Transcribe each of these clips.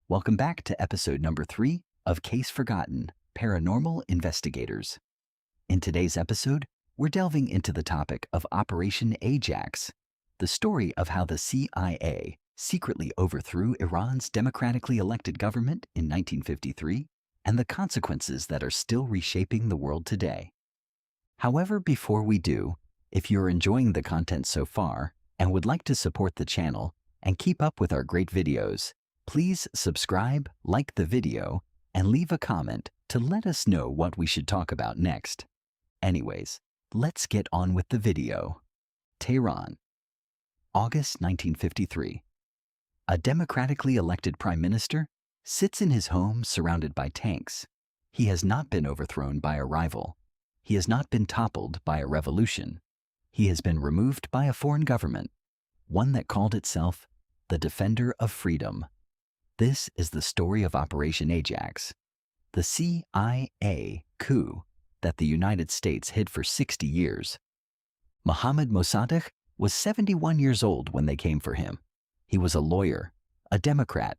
Welcome back to episode number 3 of Case Forgotten, Paranormal Investigators. In today's episode, we're delving into the topic of Operation Ajax, the story of how the CIA secretly overthrew Iran's democratically elected government in 1953 and the consequences that are still reshaping the world today. However, before we do, if you're enjoying the content so far and would like to support the channel and keep up with our great videos, please subscribe, like the video, and leave a comment to let us know what we should talk about next. Anyways, let's get on with the video. Tehran, August 1953. A democratically elected prime minister sits in his home surrounded by tanks. He has not been overthrown by a rival. He has not been toppled by a revolution. He has been removed by a foreign government, one that called itself the Defender of Freedom. This is the story of Operation Ajax, the CIA coup that the United States hid for 60 years. Mohammad Mosaddegh was 71 years old when they came for him. He was a lawyer, a Democrat,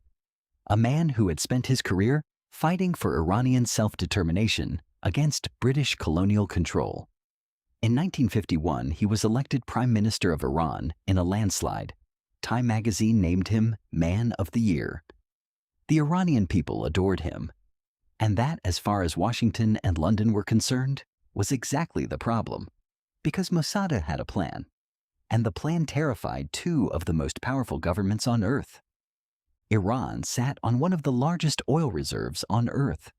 a man who had spent his career fighting for Iranian self-determination against British colonial control. In 1951, he was elected Prime Minister of Iran in a landslide. Time magazine named him Man of the Year. The Iranian people adored him. And that, as far as Washington and London were concerned, was exactly the problem. Because Mosaddegh had a plan. And the plan terrified two of the most powerful governments on Earth. Iran sat on one of the largest oil reserves on Earth.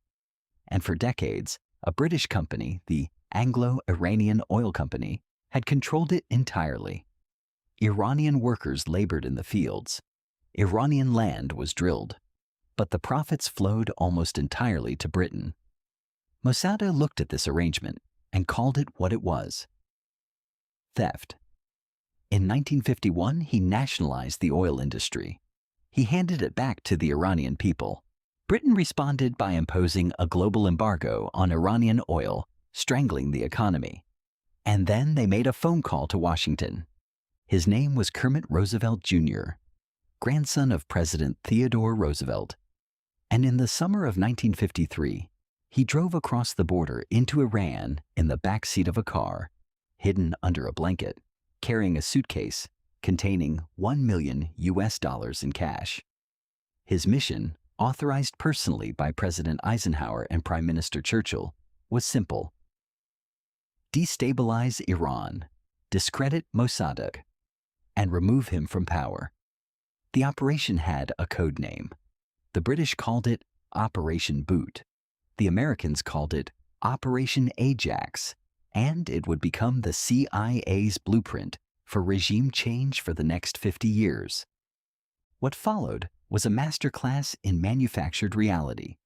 And for decades, a British company, the Anglo-Iranian Oil Company, had controlled it entirely. Iranian workers labored in the fields. Iranian land was drilled. But the profits flowed almost entirely to Britain. Mosaddegh looked at this arrangement and called it what it was: theft. In 1951, he nationalized the oil industry. He handed it back to the Iranian people. Britain responded by imposing a global embargo on Iranian oil, strangling the economy. And then they made a phone call to Washington. His name was Kermit Roosevelt Jr., grandson of President Theodore Roosevelt. And in the summer of 1953, he drove across the border into Iran in the back seat of a car, hidden under a blanket, carrying a suitcase containing $1 million in cash. His mission, authorized personally by President Eisenhower and Prime Minister Churchill, was simple: destabilize Iran, discredit Mosaddegh, and remove him from power. The operation had a code name. The British called it Operation Boot. The Americans called it Operation Ajax, and it would become the CIA's blueprint for regime change for the next 50 years. What followed was a masterclass in manufactured reality.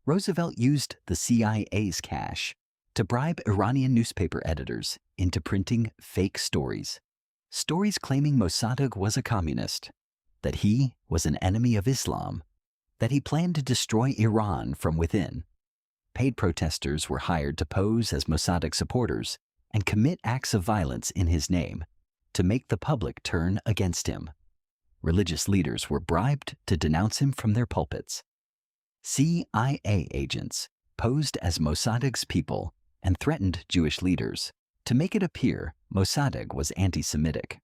Roosevelt used the CIA's cash to bribe Iranian newspaper editors into printing fake stories. Stories claiming Mosaddegh was a communist, that he was an enemy of Islam, that he planned to destroy Iran from within. Paid protesters were hired to pose as Mossadegh supporters and commit acts of violence in his name to make the public turn against him. Religious leaders were bribed to denounce him from their pulpits. CIA agents posed as Mossadegh's people and threatened Jewish leaders to make it appear Mosaddegh was anti-Semitic.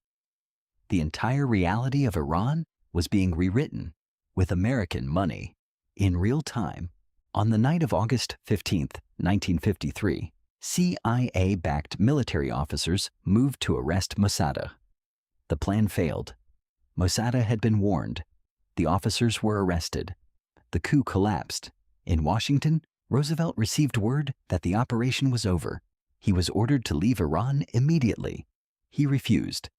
The entire reality of Iran was being rewritten with American money in real time. On the night of August 15, 1953, CIA-backed military officers moved to arrest Mosaddegh. The plan failed. Mosaddegh had been warned. The officers were arrested. The coup collapsed. In Washington, Roosevelt received word that the operation was over. He was ordered to leave Iran immediately. He refused.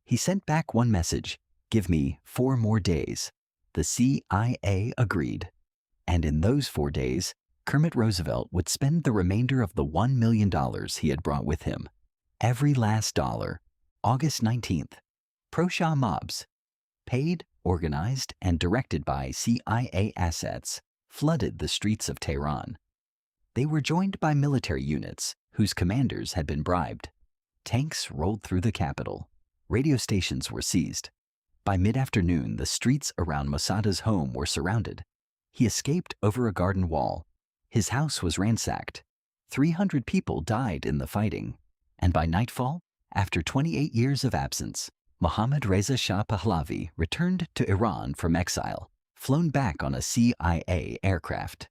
He sent back one message: "Give me 4 more days." The CIA agreed. And in those 4 days, Kermit Roosevelt would spend the remainder of the $1 million he had brought with him. Every last dollar. August 19th. Pro-Shah mobs, paid, organized, and directed by CIA assets, flooded the streets of Tehran. They were joined by military units whose commanders had been bribed. Tanks rolled through the capital. Radio stations were seized. By mid-afternoon, the streets around Mossadegh's home were surrounded. He escaped over a garden wall. His house was ransacked. 300 people died in the fighting. And by nightfall, after 28 years of absence, Mohammad Reza Shah Pahlavi returned to Iran from exile, flown back on a CIA aircraft.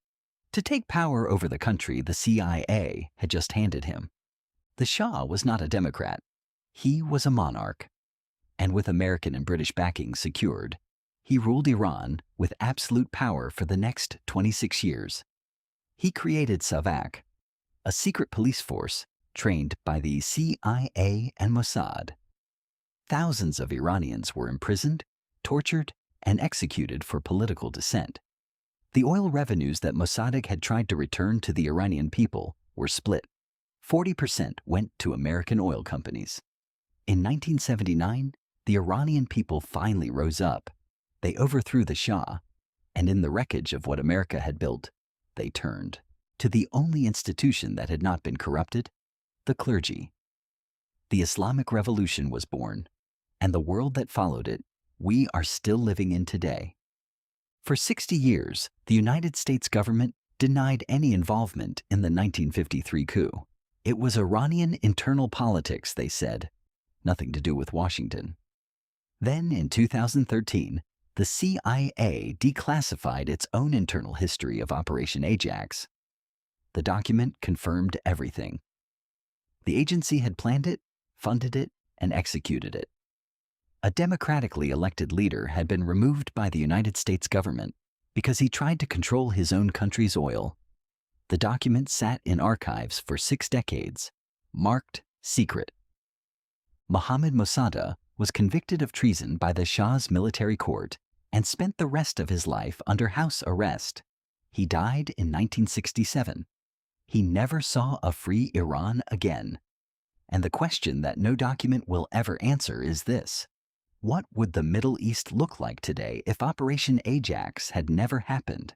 To take power over the country the CIA had just handed him. The Shah was not a democrat. He was a monarch. And with American and British backing secured, he ruled Iran with absolute power for the next 26 years. He created SAVAK, a secret police force trained by the CIA and Mossad. Thousands of Iranians were imprisoned, tortured, and executed for political dissent. The oil revenues that Mosaddegh had tried to return to the Iranian people were split. 40% went to American oil companies. In 1979, the Iranian people finally rose up. They overthrew the Shah, and in the wreckage of what America had built, they turned to the only institution that had not been corrupted, the clergy. The Islamic Revolution was born, and the world that followed it, we are still living in today. For 60 years, the United States government denied any involvement in the 1953 coup. It was Iranian internal politics, they said, nothing to do with Washington. Then, in 2013, the CIA declassified its own internal history of Operation Ajax. The document confirmed everything. The agency had planned it, funded it, and executed it. A democratically elected leader had been removed by the United States government because he tried to control his own country's oil. The document sat in archives for 6 decades, marked secret. Mohammad Mosaddegh was convicted of treason by the Shah's military court and spent the rest of his life under house arrest. He died in 1967. He never saw a free Iran again. And the question that no document will ever answer is this: what would the Middle East look like today if Operation Ajax had never happened?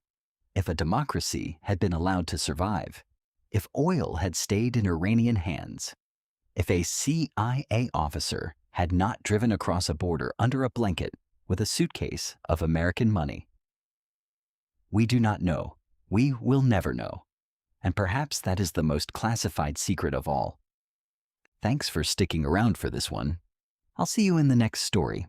If a democracy had been allowed to survive? If oil had stayed in Iranian hands? If a CIA officer had not driven across a border under a blanket with a suitcase of American money? We do not know. We will never know. And perhaps that is the most classified secret of all. Thanks for sticking around for this one. I'll see you in the next story.